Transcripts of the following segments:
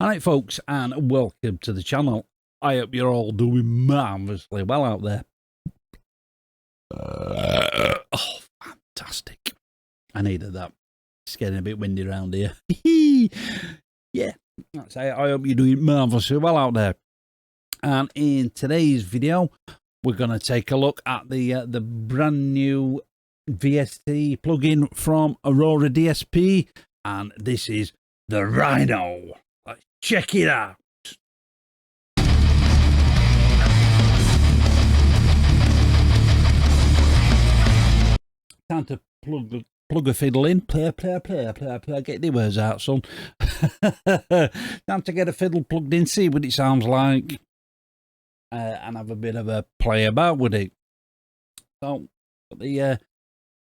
Alright folks, and welcome to the channel. I hope you're all doing marvellously well out there. Oh, fantastic. I needed that. It's getting a bit windy around here. Yeah, that's it. I hope you're doing marvellously well out there. And in today's video, we're going to take a look at the brand new VST plugin from Aurora DSP. And this is the Rhino. Let's check it out. Time to plug a fiddle in. Play, get the words out, son. Time to get a fiddle plugged in, see what it sounds like, and have a bit of a play about with it. So, the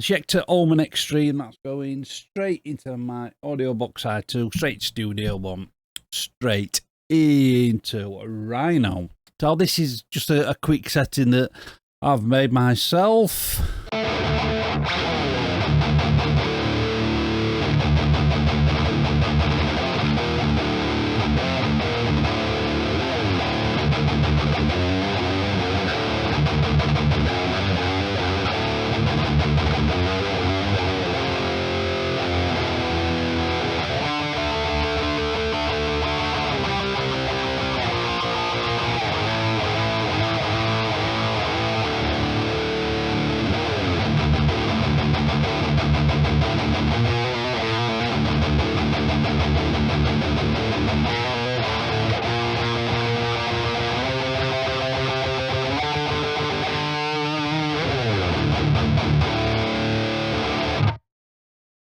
Schecter Omen Extreme, that's going straight into my audio box side 2, straight Studio 1, straight into Rhino. So this is just a quick setting that I've made myself.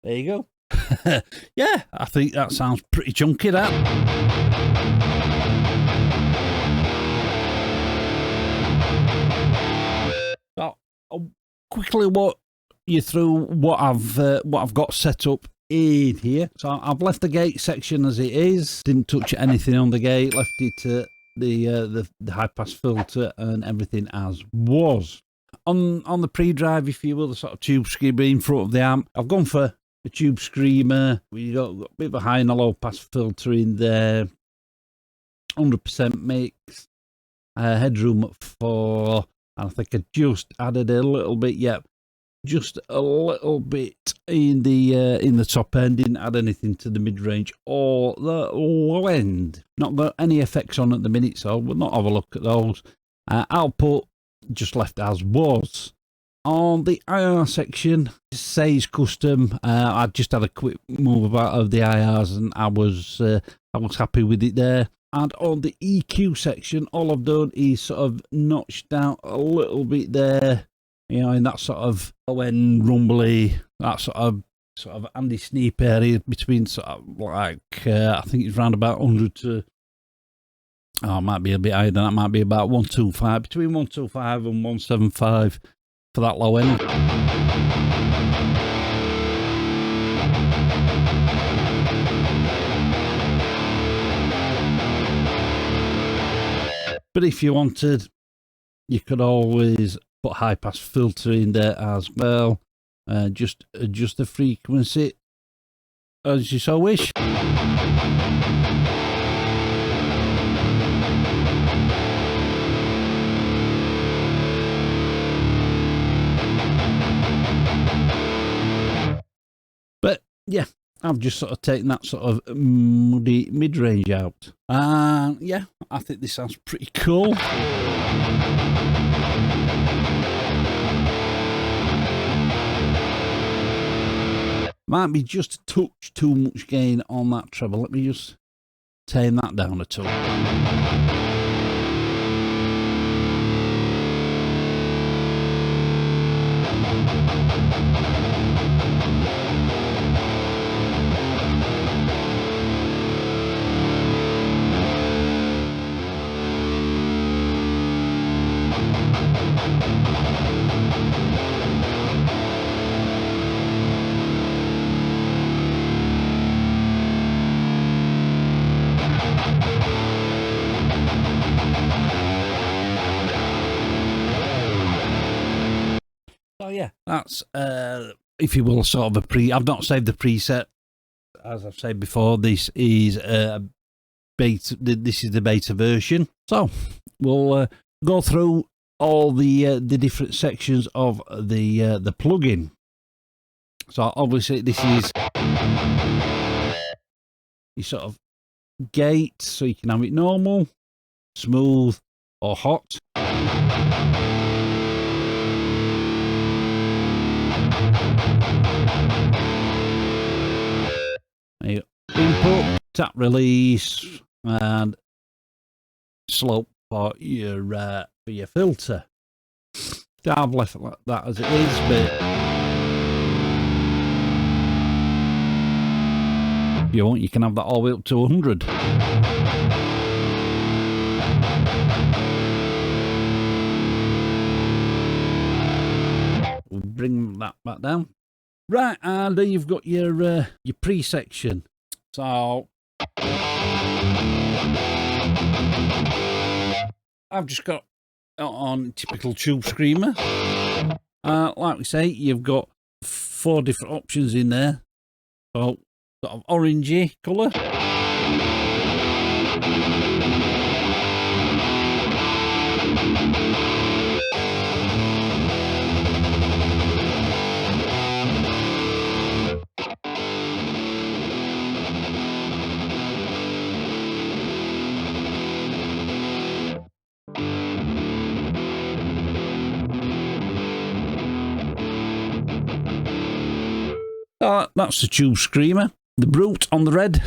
There you go. Yeah, I think that sounds pretty chunky, that. So, I'll quickly walk you through what I've got set up in here. So I've left the gate section as it is. Didn't touch anything on the gate. Left it the high pass filter and everything as was. On the pre-drive, if you will, the sort of tube screamer in front of the amp, I've gone for a tube screamer. We got a bit of a high and a low pass filter in there, 100% mix, headroom at 4, and I think I just added a little bit, just a little bit in the top end. Didn't add anything to the mid-range or the low end. Not got any effects on at the minute, so we'll not have a look at those. Output just left as was. On the IR section, it says custom. I just had a quick move about of the IRs, and I was happy with it there. And on the EQ section, all I've done is sort of notched out a little bit there, you know, in that sort of low end rumbly, that sort of Andy Sneap area between sort of like I think it's around about 100 to. Oh, it might be a bit higher than that. Might be about 125, between 125 and 175 for that low end. But if you wanted, you could always put high pass filter in there as well. Just adjust the frequency as you so wish. But yeah, I've just sort of taken that sort of muddy mid-range out. Yeah, I think this sounds pretty cool. Might be just a touch too much gain on that treble. Let me just tame that down a touch. So yeah, that's if you will, sort of a I've not saved the preset, as I've said before. This is beta. This is the beta version. So we'll go through all the different sections of the plugin. So obviously this is your sort of gate, so you can have it normal, smooth, or hot. Your input, tap release, and slope for your filter. So I've left it like that as it is, but if you want, you can have that all the way up to 100. We'll bring that back down. Right, and then you've got your pre-section. So I've just got on typical tube screamer. Like we say, you've got 4 different options in there. So sort of orangey colour. That's the tube screamer. The brute on the red.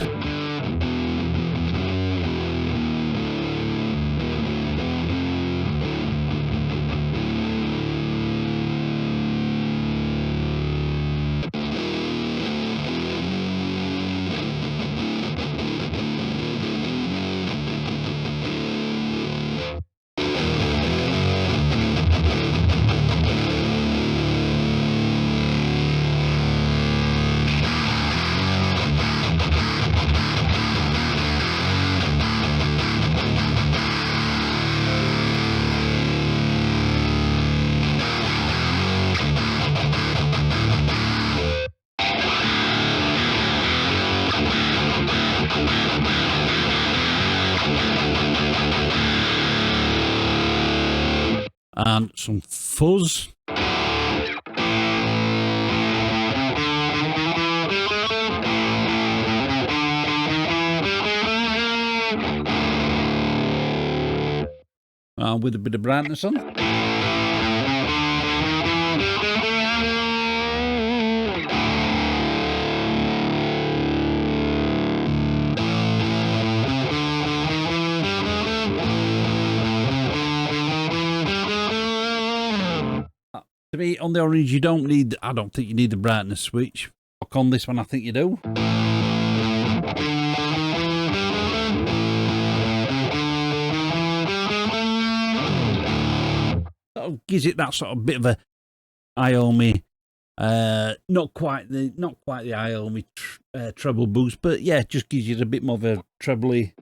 And some fuzz. With a bit of brightness on. To be on the orange, you don't need, I don't think you need the brightness switch. On this one, I think you do. That gives it that sort of bit of a Iomi, not quite the Iomi treble boost, but yeah, it just gives you a bit more of a trebly.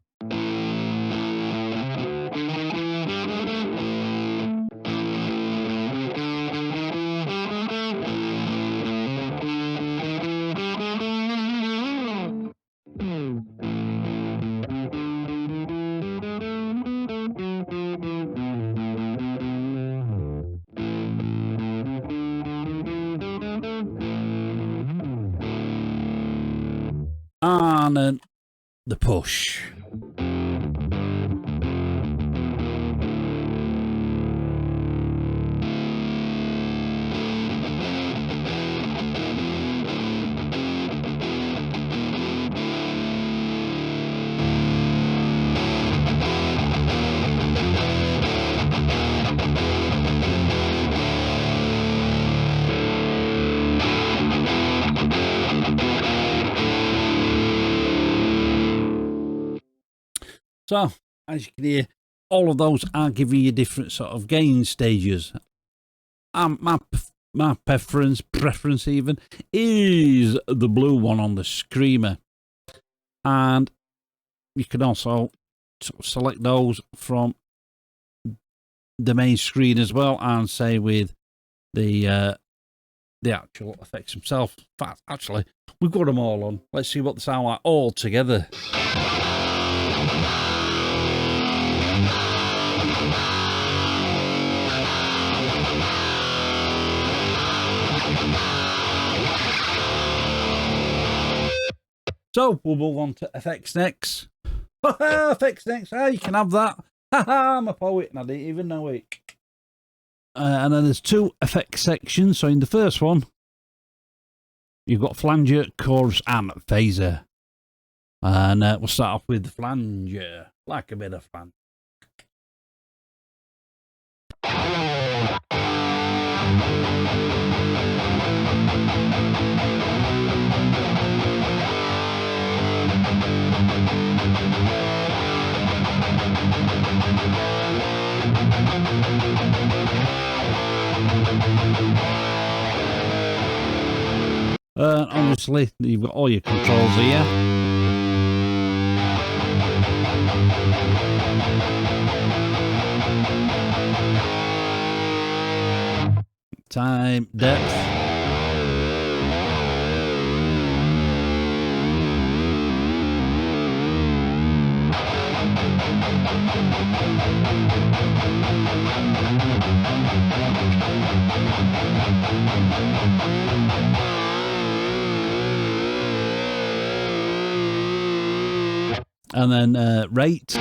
And the push. So, as you can hear, all of those are giving you different sort of gain stages. My preference even, is the blue one on the screamer. And you can also select those from the main screen as well, and say with the actual effects themselves. In fact, actually, we've got them all on. Let's see what they sound like all together. So we'll move on to FX next. FX next. Ah, you can have that. I'm a poet and I didn't even know it. And then there's two effects sections. So in the first one, you've got flanger, chorus, and phaser. And we'll start off with the flanger. Like a bit of flanger. Obviously, you've got all your controls here. Time, depth. And then rate.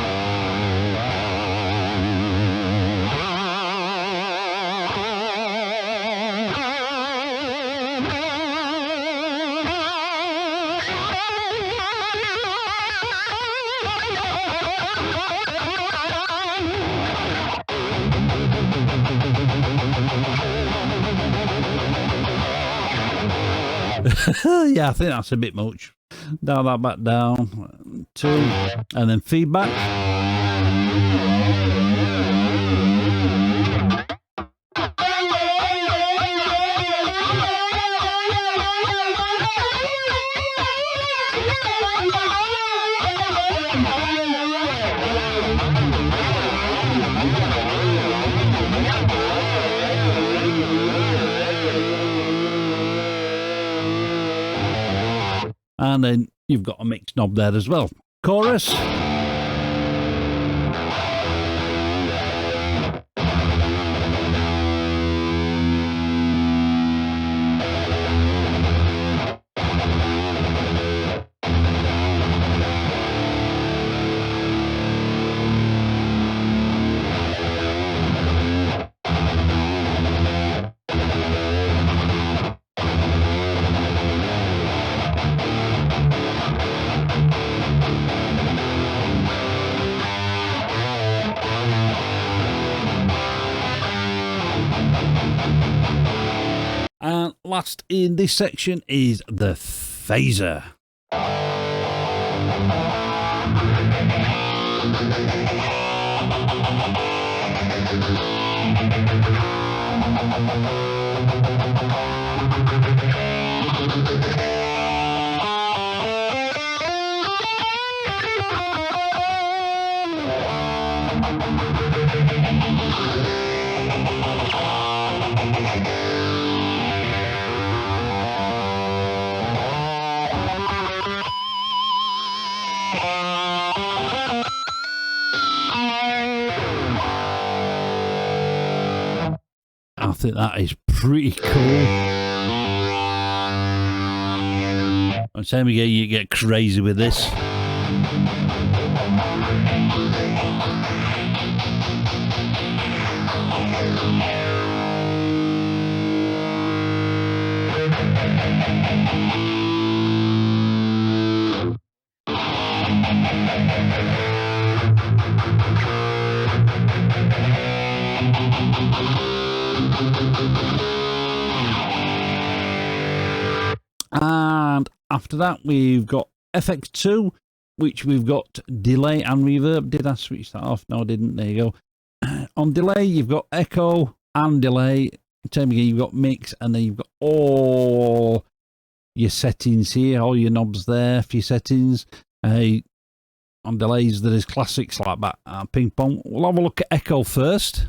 Yeah, I think that's a bit much. Dial that back down. 2. And then feedback. And then you've got a mix knob there as well. Chorus. And last in this section is the phaser. I think that is pretty cool. I'm saying you get crazy with this. And after that, we've got FX2, which we've got delay and reverb. Did I switch that off? No, I didn't. There you go. On delay, you've got echo and delay. Same again, you've got mix, and then you've got all your settings here, all your knobs there for your settings. On delays, there is classics like that. Ping pong. We'll have a look at echo first.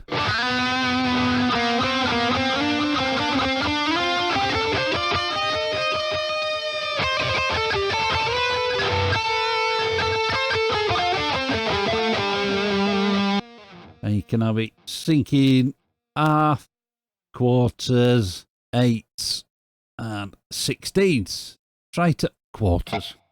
And you can have it syncing half, quarters, eighths, and sixteenths. Try it at quarters.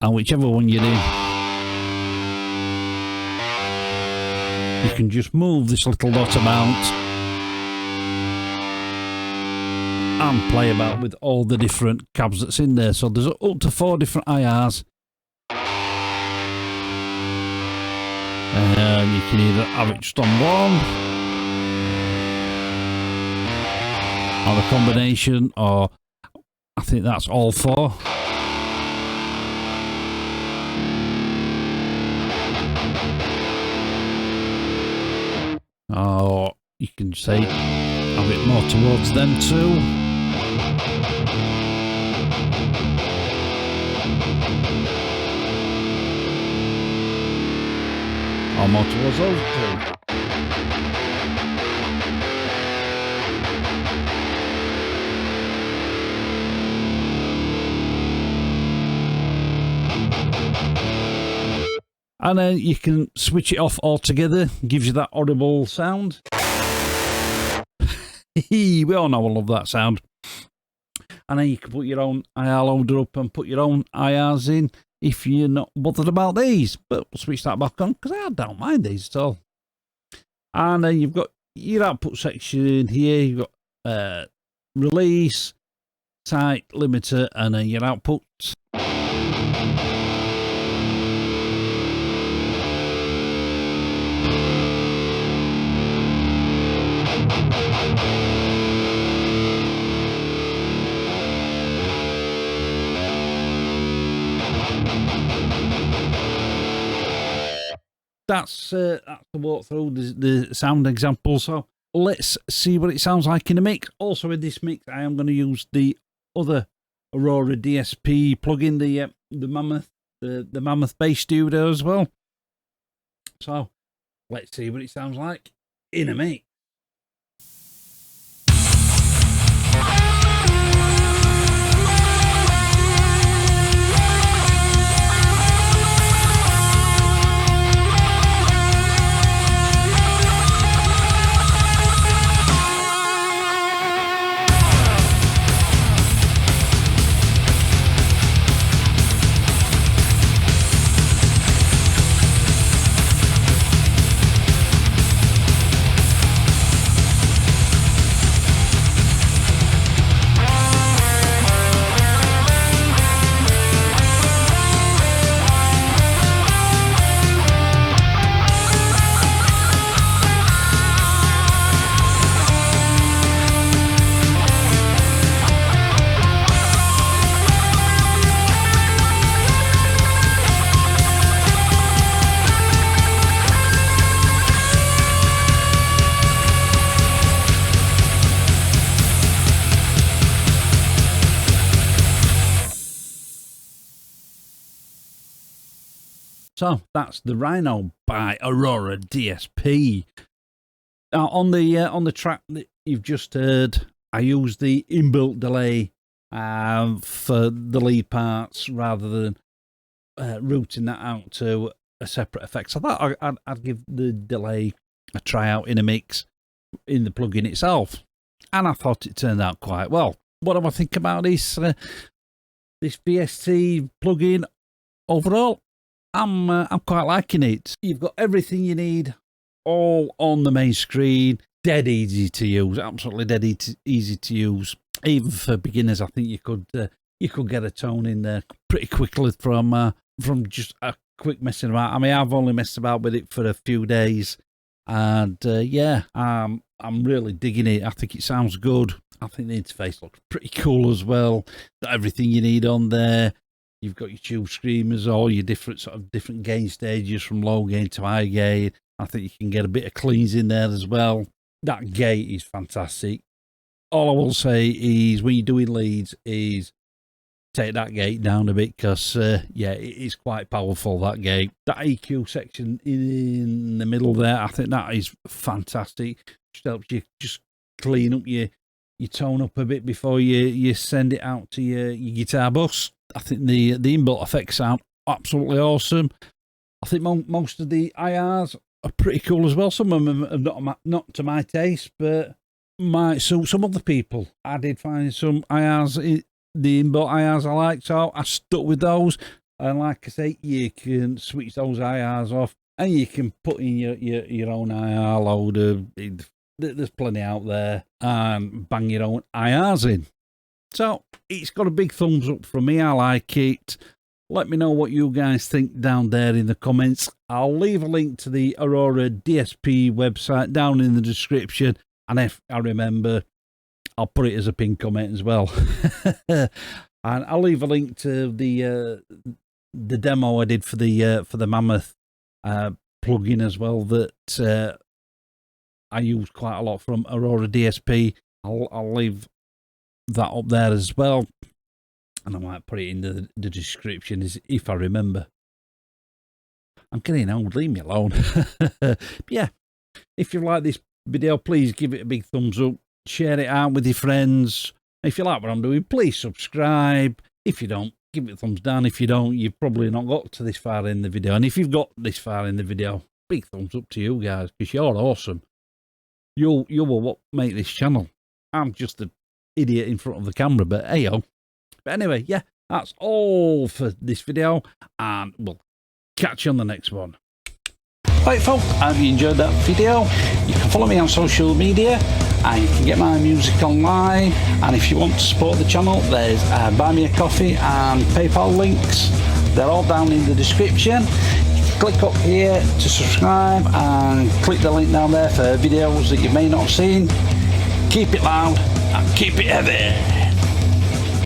and whichever one you're in, you can just move this little dot about and play about with all the different cabs that's in there. So there's up to 4 different IRs. And you can either have it just on one, or a combination, or I think that's all 4. Or you can say have it more towards them too. Or more towards those two. And then you can switch it off altogether. Gives you that audible sound. We all know I love that sound. And then you can put your own IR loader up and put your own IRs in if you're not bothered about these. But we'll switch that back on because I don't mind these at all. And then you've got your output section in here. You've got release, tight, limiter, and then your output. That's the walkthrough, the sound example. So let's see what it sounds like in a mix. Also in this mix, I am going to use the other Aurora DSP plugin, the Mammoth, the Mammoth Bass Studio as well. So let's see what it sounds like in a mix. So that's the Rhino by Aurora DSP. Now on the track that you've just heard, I used the inbuilt delay for the lead parts rather than routing that out to a separate effect. So I thought I'd give the delay a try out in a mix in the plugin itself, and I thought it turned out quite well. What do I think about this VST plugin overall? I'm quite liking it. You've got everything you need all on the main screen. Dead easy to use, absolutely dead easy to use. Even for beginners, I think you could get a tone in there pretty quickly from just a quick messing about. I mean, I've only messed about with it for a few days, and yeah, I'm really digging it. I think it sounds good. I think the interface looks pretty cool as well. Got everything you need on there. You've got your tube screamers, all your different gain stages from low gain to high gain. I think you can get a bit of cleans in there as well. That gate is fantastic. All I will say is when you're doing leads is take that gate down a bit because, yeah, it is quite powerful, that gate. That EQ section in the middle there, I think that is fantastic. Just helps you just clean up your tone up a bit before you send it out to your guitar bus. I think the inbuilt effects sound absolutely awesome. I think most of the IRs are pretty cool as well. Some of them are not to my taste, but might suit some other people. I did find some IRs, the inbuilt IRs I liked, so I stuck with those. And like I say, you can switch those IRs off, and you can put in your own IR loader. There's plenty out there, and bang your own IRs in. So it's got a big thumbs up from me. I like it. Let me know what you guys think down there in the comments. I'll leave a link to the Aurora DSP website down in the description, and if I remember, I'll put it as a pinned comment as well. And I'll leave a link to the demo I did for the Mammoth plugin as well, that I use quite a lot from Aurora DSP. I'll leave that up there as well, and I might put it in the description if I remember. I'm getting old, leave me alone. But yeah, if you like this video, please give it a big thumbs up, share it out with your friends. If you like what I'm doing, please subscribe. If you don't, give it a thumbs down. If you don't, you've probably not got to this far in the video. And if you've got this far in the video, big thumbs up to you guys, because you're awesome. You will what make this channel. I'm just an idiot in front of the camera, but hey-o. But anyway, yeah, that's all for this video, and we'll catch you on the next one. Right, folks, I hope you enjoyed that video. You can follow me on social media, and you can get my music online. And if you want to support the channel, there's Buy Me a Coffee and PayPal links. They're all down in the description. Click up here to subscribe, and click the link down there for videos that you may not have seen. Keep it loud and keep it heavy.